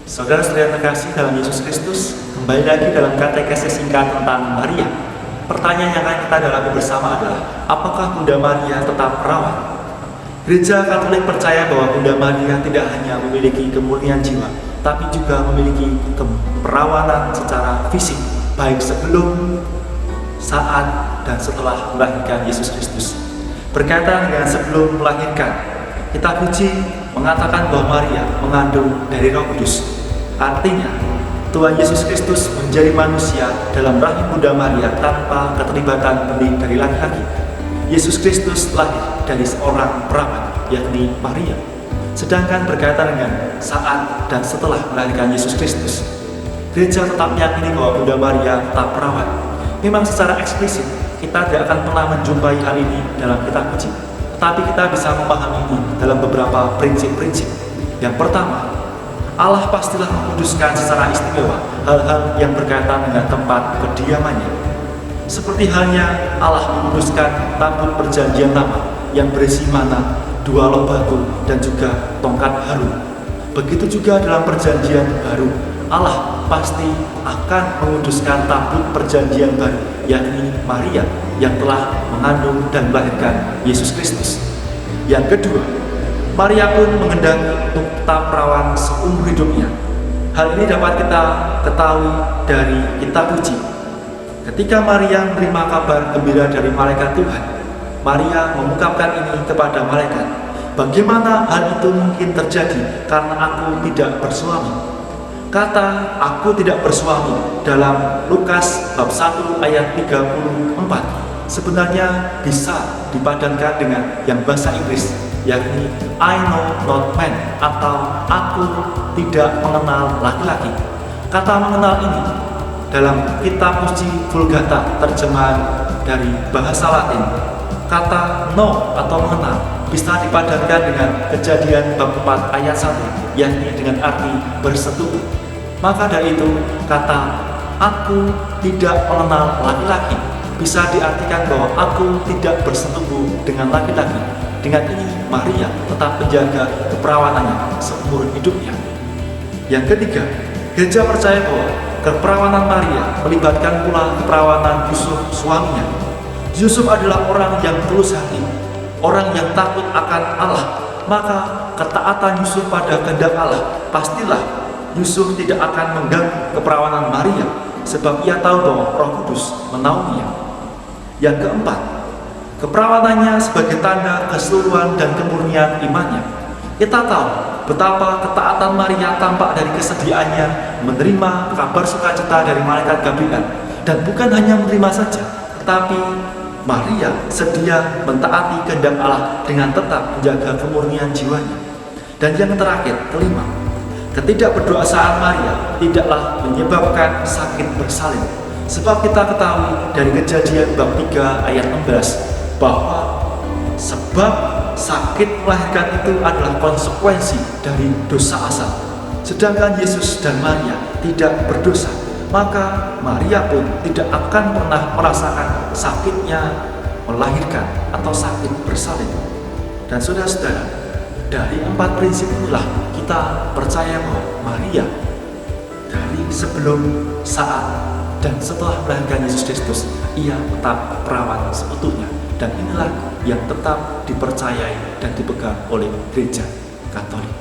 Saudara-saudara terkasih dalam Yesus Kristus, kembali lagi dalam katekesi singkat tentang Maria. Pertanyaan yang akan kita dalami bersama adalah, apakah Bunda Maria tetap perawan? Gereja Katolik percaya bahwa Bunda Maria tidak hanya memiliki kemurnian jiwa, tapi juga memiliki keperawanan secara fisik, baik sebelum, saat, dan setelah melahirkan Yesus Kristus. Berkaitan dengan sebelum melahirkan, kitab suci mengatakan bahwa Maria mengandung dari Roh Kudus. Artinya, Tuhan Yesus Kristus menjadi manusia dalam rahim Bunda Maria tanpa keterlibatan benih dari laki-laki. Yesus Kristus lahir dari seorang perawan, yakni Maria. Sedangkan berkaitan dengan saat dan setelah melahirkan Yesus Kristus, gereja tetap meyakini bahwa Bunda Maria tetap perawan. Memang secara eksplisit kita tidak akan pernah menjumpai hal ini dalam kitab suci, tetapi kita bisa memahami ini dalam beberapa prinsip-prinsip. Yang pertama, Allah pastilah menguduskan secara istimewa hal-hal yang berkaitan dengan tempat kediamannya. Seperti halnya Allah menguduskan tabut perjanjian lama yang berisi mana, 2 loh batu, dan juga tongkat Harun. Begitu juga dalam perjanjian baru, Allah pasti akan menguduskan tabut perjanjian baru, yakni Maria yang telah mengandung dan melahirkan Yesus Kristus. Yang kedua, Maria pun menghendaki untuk tetap perawan seumur hidupnya. Hal ini dapat kita ketahui dari kitab suci. Ketika Maria menerima kabar gembira dari malaikat Tuhan, Maria mengungkapkan ini kepada malaikat. Bagaimana hal itu mungkin terjadi karena aku tidak bersuami? Kata "aku tidak bersuami" dalam Lukas bab 1 ayat 34 sebenarnya bisa dipadankan dengan yang bahasa Inggris, yakni I know not man, atau aku tidak mengenal laki-laki. Kata mengenal ini dalam kitab suci Vulgata, terjemahan dari bahasa Latin, kata know atau mengenal bisa dipadankan dengan Kejadian bab 4 ayat 1, yakni dengan arti bersetubuh. Maka dari itu, kata aku tidak mengenal laki-laki bisa diartikan bahwa aku tidak bersetubuh dengan laki-laki. Dengan ini, Maria tetap menjaga keperawanannya seumur hidupnya. Yang ketiga, gereja percaya bahwa keperawanan Maria melibatkan pula keperawanan Yusuf, suaminya. Yusuf adalah orang yang tulus hati, orang yang takut akan Allah. Maka ketaatan Yusuf pada kehendak Allah, pastilah Yusuf tidak akan mengganggu keperawanan Maria, sebab ia tahu bahwa Roh Kudus menaunginya. Yang keempat, keperawanannya sebagai tanda keseluruhan dan kemurnian imannya. Kita tahu betapa ketaatan Maria tampak dari kesediaannya menerima kabar sukacita dari malaikat Gabriel. Dan bukan hanya menerima saja, tetapi Maria sedia mentaati kehendak Allah dengan tetap menjaga kemurnian jiwanya. Dan yang terakhir, kelima, ketidakberdoasaan Maria tidaklah menyebabkan sakit bersalin. Sebab kita ketahui dari Kejadian bab 3 ayat 16 bahwa sebab sakit melahirkan itu adalah konsekuensi dari dosa asal. Sedangkan Yesus dan Maria tidak berdosa, maka Maria pun tidak akan pernah merasakan sakitnya melahirkan atau sakit bersalin. Dan saudara-saudara, dari 4 prinsip inilah kita percaya bahwa Maria dari sebelum, saat, dan setelah melahirkan Yesus Kristus, ia tetap perawan seutuhnya. Dan inilah yang tetap dipercayai dan dipegang oleh gereja Katolik.